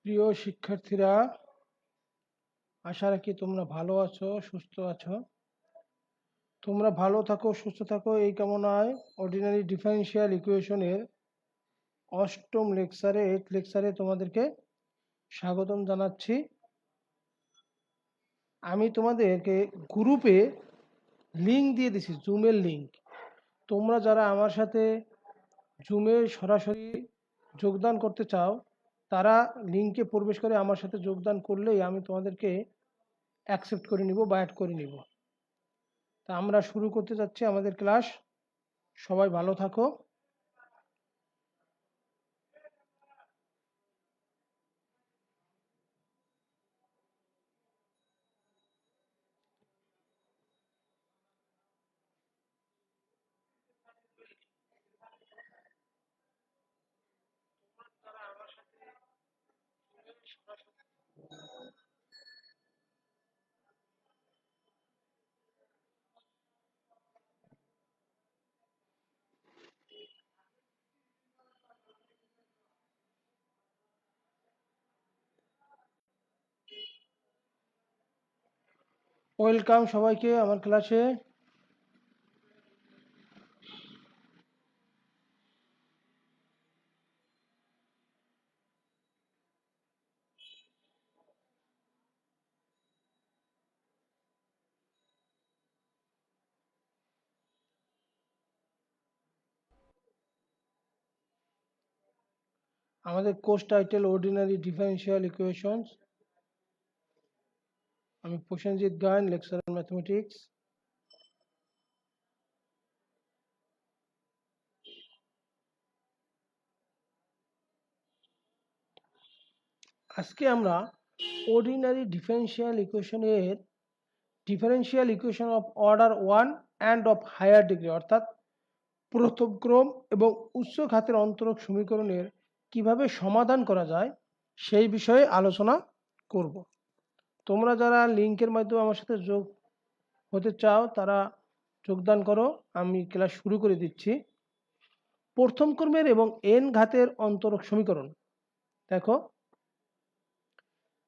প্রিয় শিক্ষার্থীরা, আশা রাখি তোমরা ভালো আছো, সুস্থ আছো। তোমরা ভালো থাকো, সুস্থ থাকো এই কামনায় অর্ডিনারি ডিফারেনশিয়াল ইকুয়েশনের অষ্টম লেকচারে 8 লেকচারে তোমাদেরকে স্বাগতম জানাচ্ছি। আমি তোমাদেরকে গ্রুপে লিঙ্ক দিয়ে দিছি, জুমের লিঙ্ক। তোমরা যারা আমার সাথে জুমে সরাসরি যোগদান করতে চাও, তারা লিঙ্কে প্রবেশ করে আমার সাথে যোগদান করলেই আমি তোমাদেরকে অ্যাকসেপ্ট করে নিব বা অ্যাড করে নিব। তা আমরা শুরু করতে যাচ্ছি আমাদের ক্লাস। সবাই ভালো থাকো। ওয়েলকাম সবাইকে আমার ক্লাসে। আমাদের course title ordinary differential equations. আমি প্রসেনজিৎ গায়ন, লেকচারার ম্যাথমেটিক্স। আজকে আমরা অর্ডিনারি ডিফারেনশিয়াল ইকুয়েশনের differential equation of order 1 and of higher degree, অর্থাৎ প্রথম ক্রম এবং উচ্চ ঘাতের অন্তরক সমীকরণের কিভাবে সমাধান করা যায় সেই বিষয়ে আলোচনা করব। তোমরা যারা লিঙ্কের মাধ্যমে আমার সাথে যোগ হতে চাও তারা যোগদান করো। আমি ক্লাস শুরু করে দিচ্ছি। প্রথম ক্রমের এবং এন ঘাতের অন্তরক সমীকরণ। দেখো,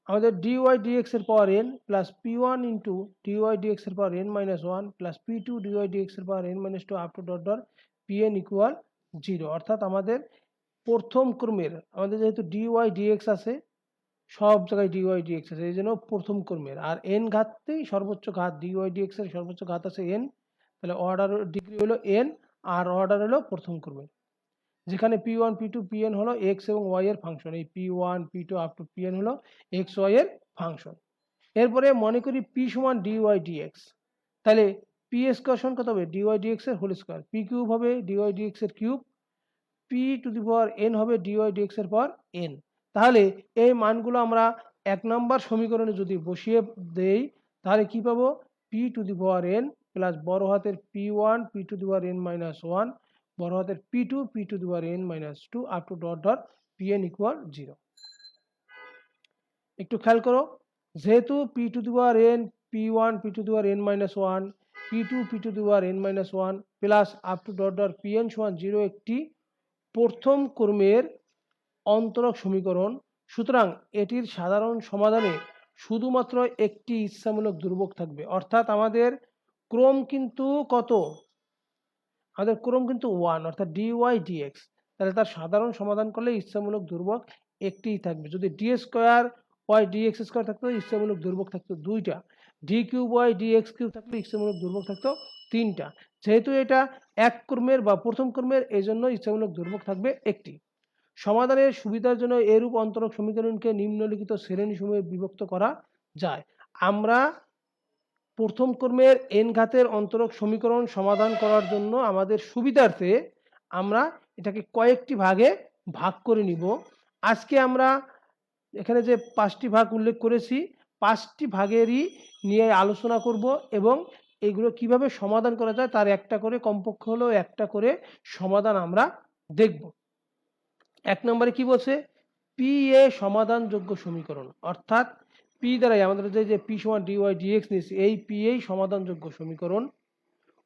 আমাদের ডিওয়াই ডিএক্স এর power n plus p one into dy dx এর power n minus one plus p two dy dx এর power n minus two up to dot dot p n equal 0। অর্থাৎ আমাদের প্রথম ক্রমের, আমাদের যেহেতু ডিওয়াই ডিএক্স আছে, সব জায়গায় ডিওয়াই ডিএক্স আছে, এই জন্য প্রথম ক্রমের। আর এন ঘাততেই সর্বোচ্চ ঘাত, ডিওয়াই ডিএক্স এর সর্বোচ্চ ঘাত আছে এন, তাহলে অর্ডার ডিগ্রি হলো এন আর অর্ডার হলো প্রথম ক্রমের। যেখানে p one p two p n হলো এক্স এবং ওয়াই এর ফাংশন, এই p one p two up to p n হলো এক্স ওয়াই এর ফাংশন। এরপরে মনে করি পি সমান ডিওয়াই ডিএক্স, তাহলে পি স্কোয়ার সমান কত হবে? ডিওয়াই ডিএক্স এর হোল স্কোয়ার। পি কিউব হবে ডিওয়াই ডিএক্স এর cube, p to the power n হবে ডিওয়াই ডিএক্স এর পাওয়ার এন। তাহলে এই মানগুলো আমরা 1 নম্বর সমীকরণে যদি বসিয়ে দেই তাহলে কি পাবো? P to the power n plus বড় হাতের p one p to the power n minus one, বড় হাতের p two p to the power n minus two up to dot dot p n equal 0। একটু খেয়াল করো, যেহেতু p to the power n p one p to the power n minus one p two p to the power n minus one plus up to dot dot p N সমান 0 একটি প্রথম ক্রমের অন্তরক সমীকরণ। সুতরাং এটির সাধারণ সমাধানে শুধুমাত্র একটি ইচ্ছামূলক ধ্রুবক থাকবে। অর্থাৎ আমাদের ক্রম কিন্তু কত? আমাদের ক্রম কিন্তু 1, অর্থাৎ ডিওয়াই ডিএক্স। তাহলে তার সাধারণ সমাধান করলে ইচ্ছামূলক ধ্রুবক একটিই থাকবে। যদি d square y d x square থাকতো, ইচ্ছামূলক ধ্রুবক থাকতো 2টা। D cube y d x cube থাকলে ইচ্ছামূলক ধ্রুবক থাকতো 3টা। যেহেতু এটা এক ক্রমের বা প্রথম ক্রমের, এই জন্য ইচ্ছামূলক ধ্রুবক থাকবে একটি। সমাধানের সুবিধার জন্য এরূপ অন্তরক সমীকরণকে নিম্নলিখিত শ্রেণীসমূহে বিভক্ত করা যায়। আমরা প্রথম ক্রমের এন ঘাতের অন্তরক সমীকরণ সমাধান করার জন্য আমাদের সুবিধার্থে আমরা এটাকে কয়েকটি ভাগে ভাগ করে নিব। আজকে আমরা এখানে যে 5টি ভাগ উল্লেখ করেছি, 5টি ভাগেরই নিয়ে আলোচনা করব এবং এগুলো কিভাবে সমাধান করা যায় তার একটা করে, কমপক্ষে হলো একটা করে সমাধান আমরা দেখব। 1 নম্বরে কি বলছে? পি এ সমাধানযোগ্য সমীকরণ, অর্থাৎ পি দ্বারাই আমাদের যে পি সমান ডিওয়াই ডিএক্স নিয়েছি, এই পি এই সমাধানযোগ্য সমীকরণ।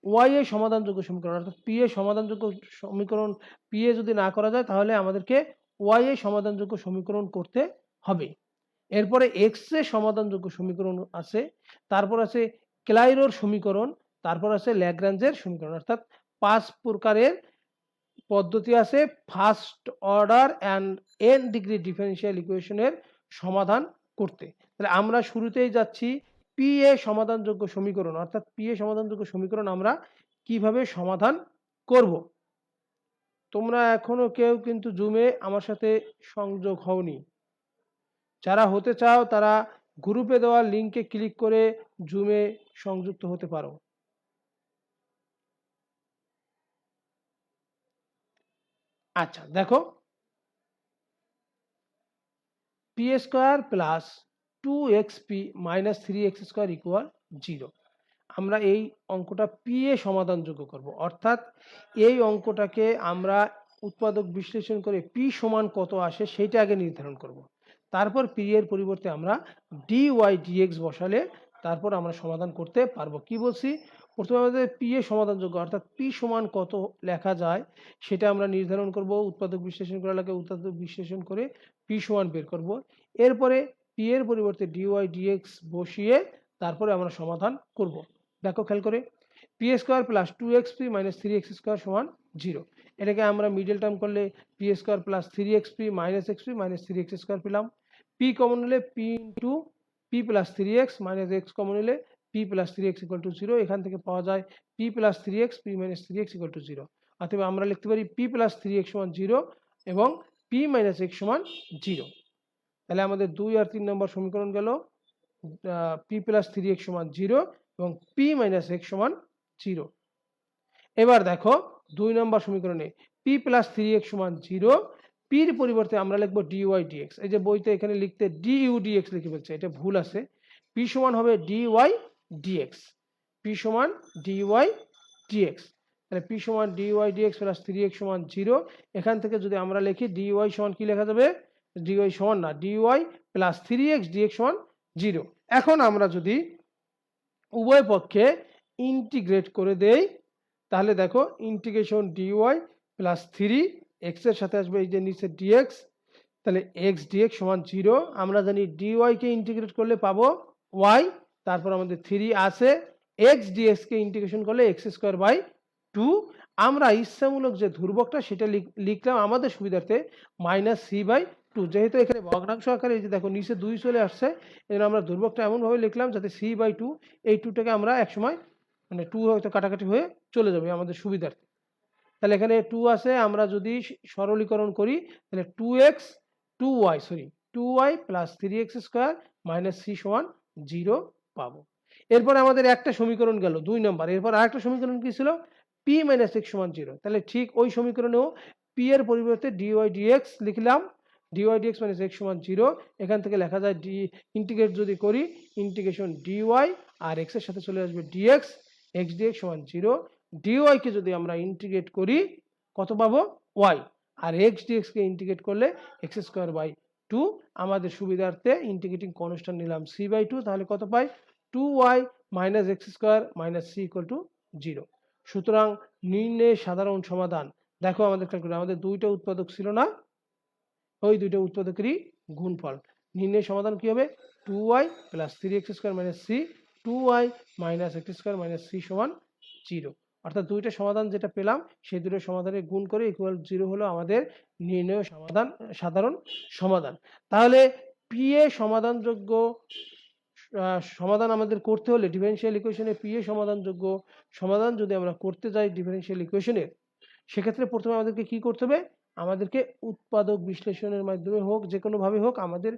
ওয়াই এ সমাধানযোগ্য সমীকরণ, অর্থাৎ পি এ সমাধানযোগ্য সমীকরণ, পি এ যদি না করা যায় তাহলে আমাদেরকে ওয়াই এ সমাধানযোগ্য সমীকরণ করতে হবে। এরপরে এক্স এর সমাধানযোগ্য সমীকরণ আছে, তারপর আছে ক্লাইরোর সমীকরণ, তারপর আছে ল্যাগ্রাঞ্জের সমীকরণ, অর্থাৎ 5 প্রকারের পদ্ধতি আছে first order and N degree differential ইকুয়েশনের সমাধান করতে। তাহলে আমরা শুরুতেই যাচ্ছি পি এ সমাধানযোগ্য সমীকরণ, অর্থাৎ পি এ সমাধানযোগ্য সমীকরণ আমরা কিভাবে সমাধান করব। তোমরা এখনো কেউ কিন্তু জুমে আমার সাথে সংযোগ হওনি। যারা হতে চাও তারা গ্রুপে দেওয়া লিঙ্কে ক্লিক করে জুমে সংযুক্ত হতে পারো। আচ্ছা দেখো, P square plus 2xp minus 3x square equal 0। আমরা এই অঙ্কটা পি এ সমাধানযোগ্য করব, অর্থাৎ এই অঙ্কটাকে আমরা উৎপাদক বিশ্লেষণ করে পি সমান কত আসে সেইটা আগে নির্ধারণ করব। তারপর পি এর পরিবর্তে আমরা ডিওয়াই ডিএক্স বসালে তারপর আমরা সমাধান করতে পারবো। কি বলছি, প্রথমে আমাদের পি এ সমাধানযোগ্য অর্থাৎ পি সমান কত লেখা যায় সেটা আমরা নির্ধারণ করব। উৎপাদক বিশ্লেষণ করা লাগে, উৎপাদক বিশ্লেষণ করে পি সমান বের করব। এরপরে পি এর পরিবর্তে ডিওয়াই ডিএক্স বসিয়ে তারপরে আমরা সমাধান করব। দেখো খেয়াল করে, p square plus 2xp minus 3x square সমান 0। এটাকে আমরা মিডল টার্ম করলে p square plus 3xp minus xp minus 3x square পেলাম। পি কমন হলে p into p plus 3x minus x common হলে p plus 3x equal to 0। এখান থেকে পাওয়া যায় p plus 3x p minus 3x equal to 0। অতএব আমরা লিখতে পারি পি প্লাস 3x সমান 0 এবং পি মাইনাস x সমান 0। তাহলে আমাদের 2 আর 3 নম্বর সমীকরণ গেল, পি প্লাস 3x সমান 0 এবং পি মাইনাস x সমান 0। এবার দেখো 2 নম্বর সমীকরণে পি প্লাস 3x সমান 0, পির পরিবর্তে আমরা লিখবো ডিওয়াই ডিএক্স। এই যে বইতে এখানে লিখতে ডিইউ ডিএক্স লিখে ফেলছে, এটা ভুল আছে। পি সমান হবে ডিওয়াই ডিএক্স, পি সমান ডিওয়াই ডিএক্স। তাহলে পি সমান ডিওয়াই ডিএক্স প্লাস 3x সমান 0। এখান থেকে যদি আমরা লিখি ডিওয়াই সমান কি লেখা যাবে, ডিওয়াই সমান না, ডিওয়াই প্লাস 3x ডিএক্স সমান 0। এখন আমরা যদি উভয় পক্ষে ইন্টিগ্রেট করে দেই তাহলে দেখো ইন্টিগ্রেশন ডিওয়াই প্লাস 3x এর সাথে আসবে এই যে নিচে ডিএক্স, তাহলে x dx সমান 0। আমরা জানি ডিওয়াই কে ইন্টিগ্রেট করলে পাবো y, তারপর আমাদের 3 আছে, x dx কে ইন্টিগ্রেশন করলে x স্কোয়ার বাই 2। আমরা ইচ্ছামূলক যে ধ্রুবকটা সেটা লিখলাম আমাদের সুবিধার্থে মাইনাস সি বাই 2। যেহেতু এখানে ভগ্নাংশ আকারে এই যে দেখো নিচে 2 চলে আসছে, এর আমরা ধ্রুবকটা এমনভাবে লিখলাম যাতে সি বাই 2, এই 2টাকে আমরা একসময় মানে 2 হয়তো কাটাকাটি হয়ে চলে যাবে আমাদের সুবিধার্থে। তাহলে এখানে 2 আছে, আমরা যদি সরলীকরণ করি তাহলে 2y plus 3x square minus C সমান 0 পাবো। এরপর আমাদের একটা সমীকরণ গেল 2 নম্বর। এরপর আরেকটা সমীকরণ কি ছিল, পি মাইনাস x সমান 0। তাহলে ঠিক ওই সমীকরণেও পি এর পরিবর্তে ডিওয়াই ডিএক্স লিখলাম, ডিওয়াই ডিএক্স মাইনাস x সমান 0। এখান থেকে লেখা যায় ডি ইন্টিগ্রেট যদি করি ইন্টিগ্রেশন ডিওয়াই আর x এর সাথে চলে আসবে ডিএক্স, x dx সমান 0। ডিওয়াই কে যদি আমরা ইন্টিগ্রেট করি কত পাবো, y, আর x dx কে ইন্টিগ্রেট করলে x স্কোয়ার বাই 2। আমাদের সুবিধার্থে ইন্টিগ্রেটিং কনস্ট্যান্ট নিলাম c বাই 2, তাহলে কত পাই 2y minus x square minus c equal to 0। সুতরাং নির্ণয় সাধারণ সমাধান, দেখো আমাদের ক্যালকুলেটর আমাদের দুইটা উৎপাদক ছিল না, ওই দুইটা উৎপাদকেরই গুণফল। নির্ণয় সমাধান কি হবে, 2y plus 3x square minus c, 2y minus x square minus c সমান 0। অর্থাৎ দুইটা সমাধান যেটা পেলাম সেই দুটো সমাধানের গুণ করে ইকুয়াল 0 হলো আমাদের নির্ণয় সমাধান, সাধারণ সমাধান। তাহলে পি এ সমাধানযোগ্য সমাধান আমাদের করতে হলে ডিফারেনশিয়াল ইকুয়েশনের পি এ সমাধানযোগ্য সমাধান যদি আমরা করতে যাই ডিফারেনশিয়াল ইকুয়েশনের, সেক্ষেত্রে প্রথমে আমাদেরকে কি করতে হবে, আমাদেরকে উৎপাদক বিশ্লেষণের মাধ্যমে হোক যে কোনোভাবে হোক আমাদের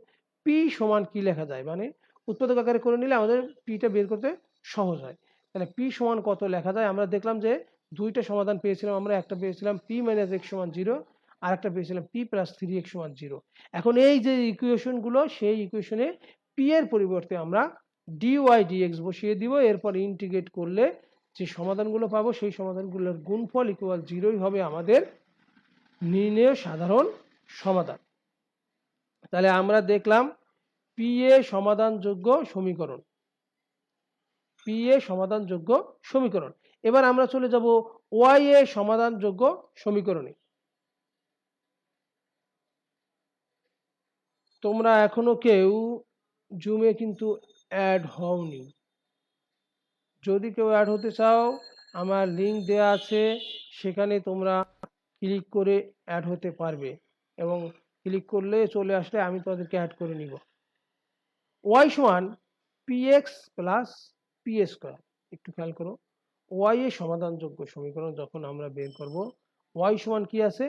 পি সমান কি লেখা যায়, মানে উৎপাদক আকারে করে নিলে আমাদের পিটা বের করতে সহজ হয়। তাহলে পি সমান কত লেখা যায়, আমরা দেখলাম যে দুইটা সমাধান পেয়েছিলাম আমরা, একটা পেয়েছিলাম পি মাইনাস এক্স সমান 0 আর একটা পেয়েছিলাম পি প্লাস 3x সমান 0। এখন এই যে ইকুয়েশনগুলো সেই ইকুয়েশনে পি এর পরিবর্তে আমরা ডিওয়াই ডিএক্স বসিয়ে দিব, এরপর ইন্টিগ্রেট করলে যে সমাধানগুলো পাবো সেই সমাধানগুলোর গুণফল ইকুয়াল 0ই হবে আমাদের নির্ণয় সাধারণ সমাধান। তাহলে আমরা দেখলাম পি এ সমাধানযোগ্য সমীকরণ, পি এ সমাধানযোগ্য সমীকরণ। এবার আমরা চলে যাব ওয়াই এ সমাধানযোগ্য সমীকরণে। তোমরা এখনো কেউ জুমে কিন্তু অ্যাড হওনি। যদি কেউ অ্যাড হতে চাও আমার লিঙ্ক দেওয়া আছে, সেখানে তোমরা ক্লিক করে অ্যাড হতে পারবে এবং ক্লিক করলে চলে আসলে আমি তোমাদেরকে অ্যাড করে নিব। ওয়াই সমান p x plus p square. একটু খেয়াল করো, ওয়াই এর সমাধানযোগ্য সমীকরণ যখন আমরা বের করব, ওয়াই সমান কি আছে,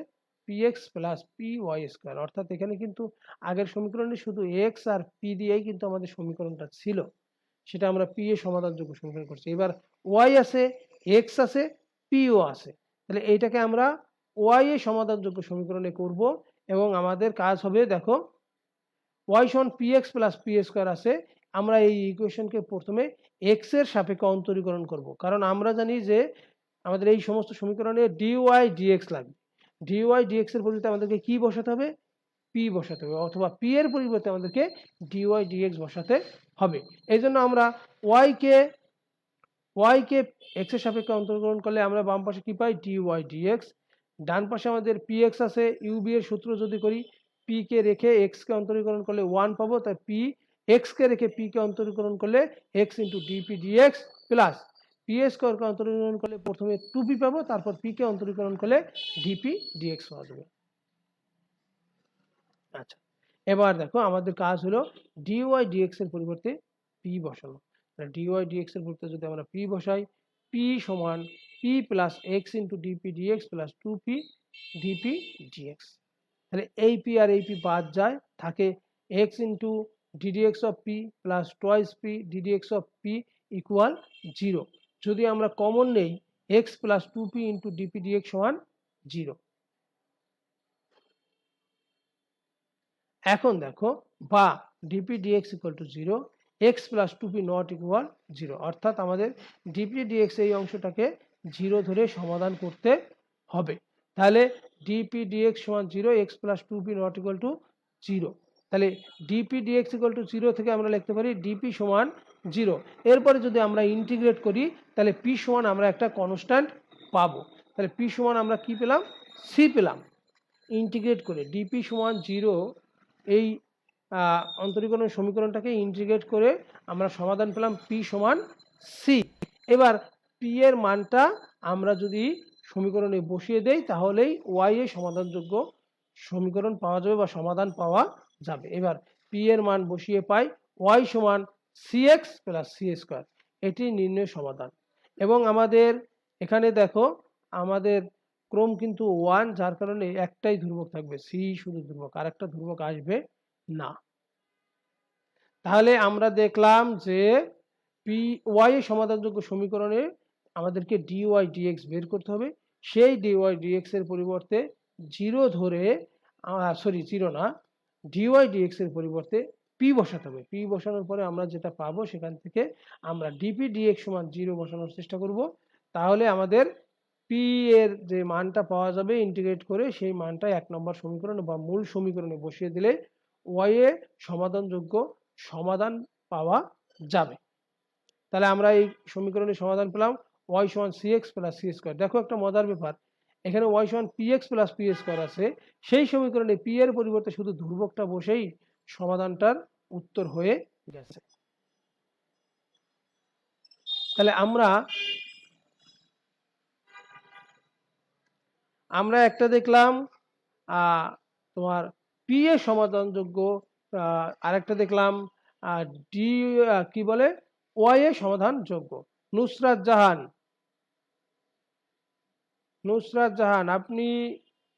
p x plus p y square. অর্থাৎ এখানে কিন্তু আগের সমীকরণে শুধু এক্স আর পি দিয়েই কিন্তু আমাদের সমীকরণটা ছিল, সেটা আমরা পি এর সমাধানযোগ্য সমীকরণ করছি। এবার ওয়াই আছে, এক্স আছে, পিও আছে, তাহলে এইটাকে আমরা ওয়াই এর সমাধানযোগ্য সমীকরণে করব এবং আমাদের কাজ হবে, দেখো ওয়াই সমান p x plus p square আছে, আমরা এই ইকুয়েশনকে প্রথমে এক্স এর সাপেক্ষে অন্তরীকরণ করব, কারণ আমরা জানি যে আমাদের এই সমস্ত সমীকরণে ডিওয়াই ডিএক্স লাগবে। ডিওয়াই ডিএক্স এর পরিবর্তে আমাদেরকে কি বসাতে হবে, পি বসাতে হবে, অথবা পি এর পরিবর্তে আমাদেরকে ডিওয়াই ডিএক্স বসাতে হবে। এই জন্য আমরা ওয়াই কে এক্স এর সাপেক্ষে অন্তরীকরণ করলে আমরা বাম পাশে কি পাই, ডিওয়াই ডিএক্স। ডান পাশে আমাদের পি এক্স আছে, ইউবি এর সূত্র যদি করি, পি কে রেখে এক্স কে অন্তরীকরণ করলে 1 পাবো, তাই পি এক্স কে রেখে পি কে অন্তরীকরণ করলে x into DP dx plus p square কে অন্তরীকরণ করলে প্রথমে 2p পাবো, তারপর পি কে অন্তরীকরণ করলে ডিপি ডিএক্স পাওয়া যাবে। আচ্ছা, এবার দেখো আমাদের কাজ হলো ডিওয়াই ডিএক্স এর পরিবর্তে পি বসানো। ডিওয়াই ডিএক্স এর পরিবর্তে যদি আমরা পি বসাই, পি সমান p plus x into DP dx plus 2p DP d x. তাহলে এই পি আর এই পি বাদ যায়, থাকে x into d d x of p plus twice p d d x of p equal 0। যদি আমরা কমন নেই, x plus 2p into DP dx সমান 0। এখন দেখো, বা d p dx equal to 0, x plus 2p not equal 0, অর্থাৎ আমাদের ডিপি ডিএক্স এই অংশটাকে 0 ধরে সমাধান করতে হবে। তাহলে ডিপি ডিএক্স সমান 0, x plus 2p not equal to 0। তাহলে ডিপি ডিএক্স ইকুয়াল টু 0 থেকে আমরা লিখতে পারি ডিপি সমান 0। এরপরে যদি আমরা ইন্টিগ্রেট করি, তাহলে পি সমান আমরা একটা কনস্ট্যান্ট পাবো। তাহলে পি সমান আমরা কি পেলাম, সি পেলাম। ইন্টিগ্রেট করে ডিপি সমান 0, এই অন্তরীকরণ সমীকরণটাকে ইন্টিগ্রেট করে আমরা সমাধান পেলাম পি সমান সি। এবার পি এর মানটা আমরা যদি সমীকরণে বসিয়ে দেই, তাহলেই ওয়াই এর সমাধানযোগ্য সমীকরণ পাওয়া যাবে বা সমাধান পাওয়া যাবে। এবার পি এর মান বসিয়ে পাই ওয়াই সমান c x plus c square, এটি নির্ণয় সমাধান। এবং আমাদের এখানে দেখো আমাদের ক্রম কিন্তু 1, যার কারণে একটাই ধ্রুবক থাকবে, সি শুধু ধ্রুবক, আর একটা ধ্রুবক আসবে না। তাহলে আমরা দেখলাম যে পি ওয়াই এর সমাধানযোগ্য সমীকরণে আমাদেরকে ডিওয়াই ডিএক্স বের করতে হবে। সেই ডিওয়াই ডিএক্স এর পরিবর্তে 0 ধরে, সরি 0 না, ডিওয়াই ডিএক্স এর পরিবর্তে পি বসাতে হবে। পি বসানোর পরে আমরা যেটা পাবো, সেখান থেকে আমরা ডিপি ডিএক্স সমান 0 বসানোর চেষ্টা করব। তাহলে আমাদের পি এর যে মানটা পাওয়া যাবে ইন্টিগ্রেট করে, সেই মানটা 1 নম্বর সমীকরণে বা মূল সমীকরণে বসিয়ে দিলে ওয়াই এ সমাধানযোগ্য সমাধান পাওয়া যাবে। তাহলে আমরা এই সমীকরণের সমাধান পেলাম ওয়াই সমান c x plus c square. দেখো একটা মজার ব্যাপার, এখানে ওয়াই সমান p x plus p square আছে, সেই সমীকরণে পি এর পরিবর্তে শুধু ধ্রুবকটা বসেই সমাধানটার উত্তর হয়ে গেছে। তাহলে আমরা একটা দেখলাম তোমার পি এর সমাধানযোগ্য, আরেকটা দেখলাম ডি কি বলে ওয়াই এর সমাধানযোগ্য। নুসরাত জাহান, আপনি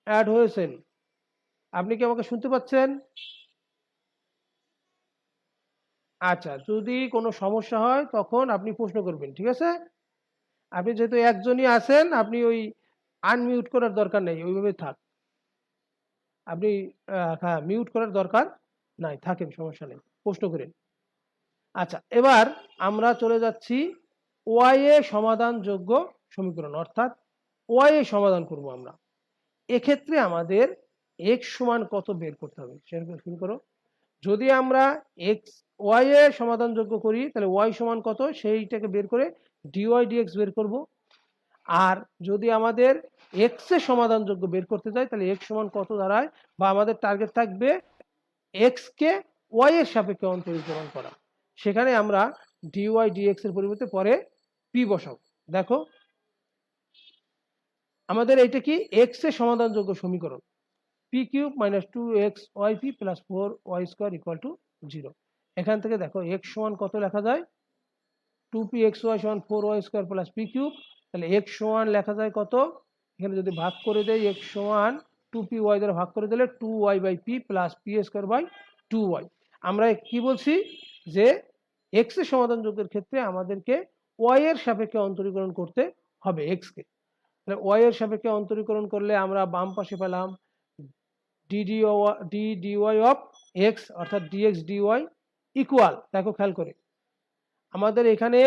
অ্যাড হয়েছেন, আপনি কি আমাকে শুনতে পাচ্ছেন? আচ্ছা, যদি কোনো সমস্যা হয় তখন আপনি প্রশ্ন করবেন, ঠিক আছে? আপনি যেহেতু একজনই আছেন, আপনি ওই আনমিউট করার দরকার নেই, ওইভাবে থাক। আপনি হ্যাঁ, মিউট করার দরকার নাই, থাকেন, সমস্যা নেই, প্রশ্ন করেন। আচ্ছা, এবার আমরা চলে যাচ্ছি ওয়াই এ সমাধানযোগ্য সমীকরণ, অর্থাৎ ওয়াই এ সমাধান করব আমরা। এক্ষেত্রে আমাদের এক্স সমান কত বের করতে হবে, সেটা শুরু করো। যদি আমরা এক্স ওয়াই এ সমাধানযোগ্য করি, তাহলে ওয়াই সমান কত সেইটাকে বের করে ডিওয়াই ডিএক্স বের করব। আর যদি আমাদের এক্স এর সমাধানযোগ্য বের করতে চাই, তাহলে এক্স সমান কত দাঁড়ায়, বা আমাদের টার্গেট থাকবে এক্স কে ওয়াই এর সাপেক্ষে অন্তরীকরণ করা। সেখানে আমরা ডিওয়াই ডিএক্স এর পরিবর্তে পরে পি বসাবো। দেখো আমাদের এইটা কি এক্স এর সমাধানযোগ্য সমীকরণ, P cube minus 2x yp plus 4y square equal to 0। এখান থেকে দেখো এক্স সমান কত লেখা যায়, 2pxy সমান 4y square plus P cube. তাহলে এক্স সমান লেখা যায় কত, এখানে যদি ভাগ করে দেয় এক্স সমান 2py দ্বারা ভাগ করে দিলে 2y by p plus p square by 2y। আমরা কি বলছি যে এক্স এর সমাধানযোগ্যের ক্ষেত্রে আমাদেরকে ওয়াই এর সাপেক্ষে অন্তরীকরণ করতে হবে এক্স কে। তাহলে ওয়াই এর সাপেক্ষে অন্তরীকরণ করলে আমরা বাম পাশে পেলাম ডি ডিওয়াই অফ এক্স অর্থাৎ ডিএক্স ডিওয়াই ইকুয়াল, দেখো খেয়াল করে আমাদের এখানে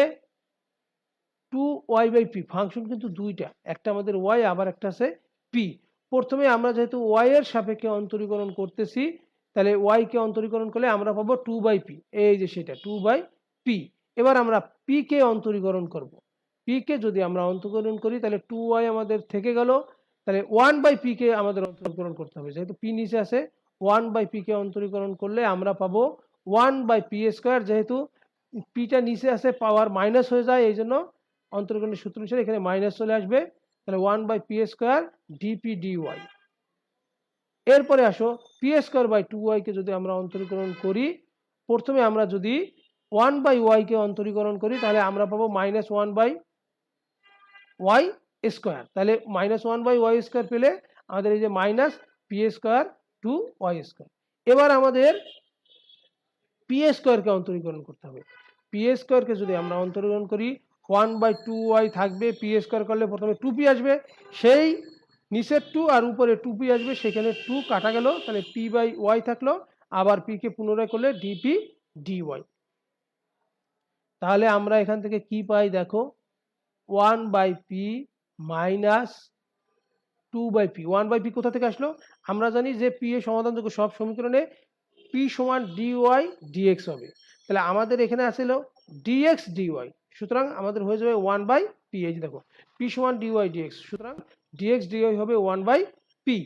2y বাই পি ফাংশন কিন্তু দুইটা, একটা আমাদের ওয়াই আবার একটা আছে পি। প্রথমে আমরা যেহেতু ওয়াই এর সাপেক্ষে অন্তরীকরণ করতেছি তাহলে ওয়াই কে অন্তরীকরণ করলে আমরা পাবো 2 বাই পি, এই যে সেটা 2 বাই পি। এবার আমরা পি কে অন্তরীকরণ করব, পি কে যদি আমরা অন্তরীকরণ করি তাহলে 2y আমাদের থেকে গেল, তাহলে 1 বাই পি কে আমাদের অন্তরীকরণ করতে হবে, যেহেতু পি নিচে আছে 1 বাই পি কে অন্তরীকরণ করলে আমরা পাবো 1 বাই পি স্কোয়ার, যেহেতু পিটা নিচে আছে পাওয়ার মাইনাস হয়ে যায় এই জন্য অন্তরীকরণের সূত্র অনুসারে এখানে মাইনাস চলে আসবে, তাহলে 1 by p square DP dy. এরপরে আসো পি স্কোয়ার বাই 2y কে যদি আমরা অন্তরীকরণ করি, প্রথমে আমরা যদি 1 বাই ওয়াই কে অন্তরীকরণ করি তাহলে আমরা পাবো মাইনাস 1 বাই ওয়াই স্কোয়ার, তাহলে মাইনাস 1 বাই ওয়াই স্কোয়ার পেলে আমাদের এই যে minus p square to y square. এবার আমাদের পি স্কোয়ারকে অন্তরীকরণ করতে হবে, পি স্কোয়ারকে যদি আমরা অন্তরীকরণ করি 1 বাই 2y থাকবে, পি স্কোয়ার করলে প্রথমে 2p আসবে, সেই নিচের 2 আর উপরে 2p আসবে, সেখানে 2 কাটা গেল, তাহলে p বাই ওয়াই থাকলো, আবার p কে পুনরায় করলে ডিপি ডিওয়াই। তাহলে আমরা এখান থেকে কি পাই দেখো 1 by p minus 2 by p. 1 by p কোথা থেকে আসলো, আমরা জানি যে পি এর সমাধানযোগ্য সব সমীকরণে পি সমান ডিওয়াই ডিএক্স হবে, তাহলে আমাদের এখানে আসলো ডিএক্স ডিওয়াই, সুতরাং আমাদের হয়ে যাবে 1 বাই পি। এই যে দেখো পি সমান ডিওয়াই ডিএক্স, সুতরাং ডিএক্স ডিওয়াই হবে 1 বাই পি।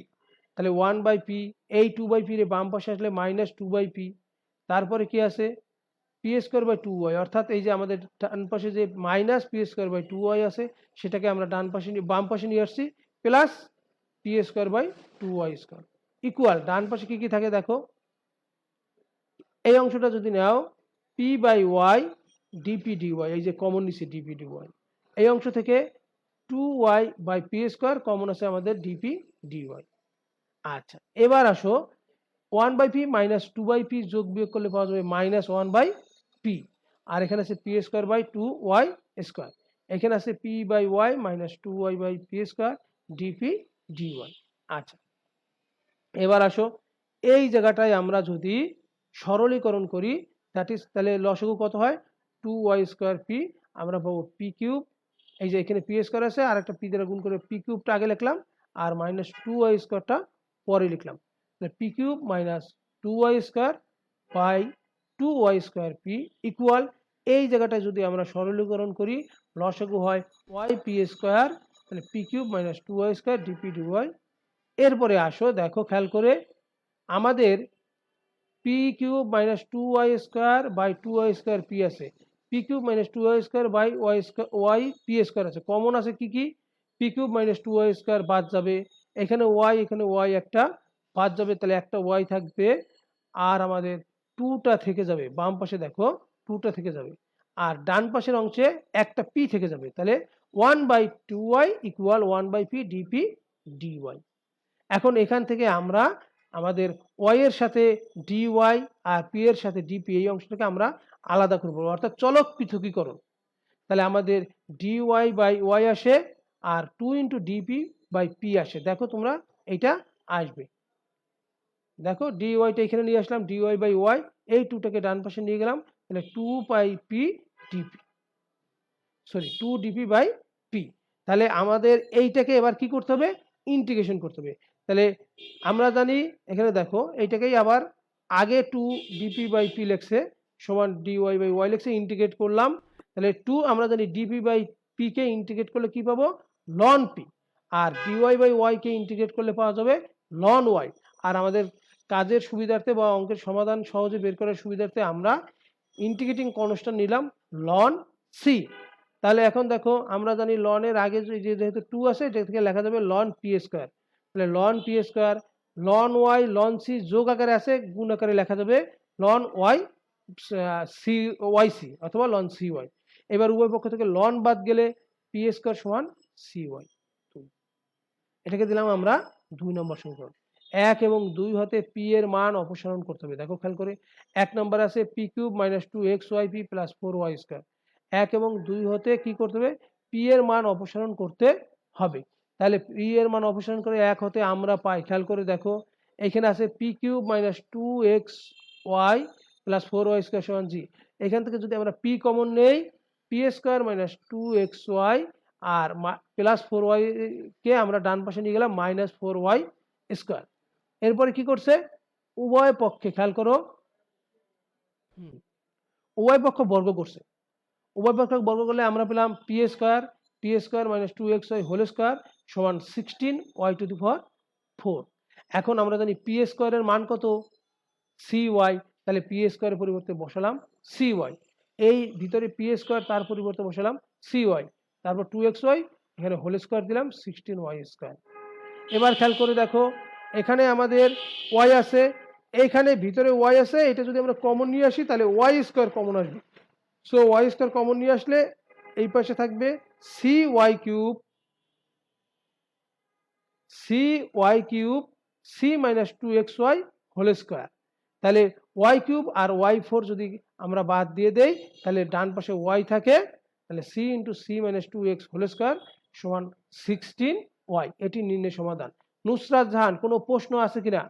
তাহলে 1 বাই পি, এই 2 বাই পি রে বাম পাশে আসলে মাইনাস 2 বাই পি, তারপরে কি আছে পি স্কোয়ার বাই 2y, অর্থাৎ এই যে আমাদের ডান পাশে যে minus p square by 2y আছে সেটাকে আমরা ডান পাশে বাম পাশে নিয়ে আসছি, plus p square by 2y square equal, ডান পাশে কি কি থাকে দেখো, এই অংশটা যদি নাও p by y dp dy, এই যে কমন নিচ্ছে ডিপি ডিওয়াই, এই অংশ থেকে 2y by p square common আছে আমাদের ডিপি ডিওয়াই। আচ্ছা এবার আসো 1 by p minus 2 by p যোগ বিয়োগ করলে পাওয়া যাবে মাইনাস 1 বাই পি, আর এখানে আছে P square by 2y square, এখানে আছে p by y minus 2y by p square DP d y. আচ্ছা এবার আসো এই জায়গাটায় আমরা যদি সরলীকরণ করি দ্যাট ইজ, তাহলে লসাগু কত হয় 2y স্কোয়ার পি, আমরা পাবো পি কিউব, এই যে এখানে পি স্কোয়ার আছে আর একটা পি দ্বারা গুণ করে পি কিউবটা আগে লিখলাম আর মাইনাস 2y স্কোয়ারটা পরে লিখলাম, p cube minus 2y square by 2y square p equal, এই জায়গাটায় যদি আমরা সরলীকরণ করি লসাগু হয় ওয়াই পি স্কোয়ার, তাহলে p cube minus 2y square DP dy. এরপরে আসো দেখো খেয়াল করে আমাদের p cube minus 2y square by 2y square p আছে, p cube minus 2y square by y square y p square আছে, কমন আছে কি কি P cube minus 2y square বাদ যাবে, এখানে ওয়াই একটা বাদ যাবে, তাহলে একটা ওয়াই থাকবে, আর আমাদের 2টা থেকে যাবে, বাম পাশে দেখো 2টা থেকে যাবে, আর ডান পাশের অংশে একটা পি থেকে যাবে, তাহলে 1 by 2y equal 1 by p d p d y. এখন এখান থেকে আমরা আমাদের ওয়াই এর সাথে ডিওয়াই আর পি এর সাথে ডিপি এই অংশটাকে আমরা আলাদা করব, অর্থাৎ চলক পৃথকীকরণ, তাহলে আমাদের ডিওয়াই বাই ওয়াই আসে আর 2 ইন্টু ডিপি বাই পি আসে, দেখো তোমরা এইটা আসবে, দেখো ডিওয়াইটা এখানে নিয়ে আসলাম ডিওয়াই বাই ওয়াই, এই 2টাকে ডান পাশে নিয়ে গেলাম, তাহলে 2 by p dp, sorry 2 dp by p. তাহলে আমাদের এইটাকে এবার কি করতে হবে ইন্টিগ্রেশন করতে হবে, তাহলে আমরা জানি এখানে দেখো এইটাকেই আবার আগে 2 ডিপি বাই পি লেখছে সমান ডিওয়াই বাই ওয়াই লেখছে, ইন্টিগ্রেট করলাম, তাহলে 2 আমরা জানি ডিপি বাই পি কে ইন্টিগ্রেট করলে কি পাবো লন পি, আর ডিওয়াই বাই ওয়াই কে ইন্টিগ্রেট করলে পাওয়া যাবে লন ওয়াই, আর আমাদের কাজের সুবিধার্থে বা অঙ্কের সমাধান সহজে বের করার সুবিধার্থে আমরা ইন্টিগ্রেটিং কনস্ট্যান্ট নিলাম লন সি। তাহলে এখন দেখো আমরা জানি লনের আগে যেহেতু 2 আছে এটা থেকে লেখা যাবে লন পি স্কোয়ার। তাহলে ln p square ln y ln c যোগ আকারে আছে, গুণ আকারে লেখা যাবে ln y c y c অথবা লন সি ওয়াই। এবার উভয় পক্ষ থেকে লন বাদ গেলে পি স্কোয়ার সমান সি ওয়াই। এটাকে দিলাম আমরা 2 নম্বর সমীকরণ। 1 এবং 2 হতে পি এর মান অপসারণ করতে হবে। দেখো খেয়াল করে 1 নম্বর আছে p cube minus 2xyp plus 4y square. 1 এবং 2 হতে কি করতে হবে? পি এর মান অপসারণ করতে হবে। তাহলে পি এর মান অপসারণ করে 1 হতে আমরা পাই, খেয়াল করে দেখো এখানে আছে p cube minus 2xy plus 4y square সমান জি। এখান থেকে যদি আমরা পি কমন নেই, পি স্কোয়ার মাইনাস 2xy আর প্লাস 4y কে আমরা ডান পাশে নিয়ে গেলাম মাইনাস 4y স্কোয়ার। এরপরে কি করছে? উভয় পক্ষে খেয়াল করো, উভয় পক্ষ বর্গ করছে। উভয় পক্ষ বর্গ করলে আমরা পেলাম p square minus 2xy whole square সমান 16y টু দি পাওয়ার 4। এখন আমরা জানি পি স্কোয়ারের মান কত? C Y. তাহলে পি স্কোয়ারের পরিবর্তে বসালাম সি ওয়াই। এই ভিতরে পি স্কোয়ার তার পরিবর্তে বসালাম সি ওয়াই, তারপর 2xy এখানে হোল স্কোয়ার দিলাম 16y স্কোয়ার। এবার খেয়াল করে দেখো এখানে আমাদের ওয়াই আছে, এইখানে ভিতরে ওয়াই আছে, এটা যদি আমরা কমন নিয়ে আসি তাহলে ওয়াই স্কোয়ার কমন আসবে। সো ওয়াই স্কোয়ার কমন নিয়ে আসলে এই পাশে থাকবে c y cube c minus 2xy whole square. তাহলে ওয়াই কিউব আর ওয়াই 4 যদি আমরা বাদ দিয়ে দেই তাহলে ডান পাশে ওয়াই থাকে, তাহলে c into c minus 2x whole square সমান 16y। এটি নির্ণয় সমাধান। নুসরাত জাহান, কোনো প্রশ্ন আছে কিনা?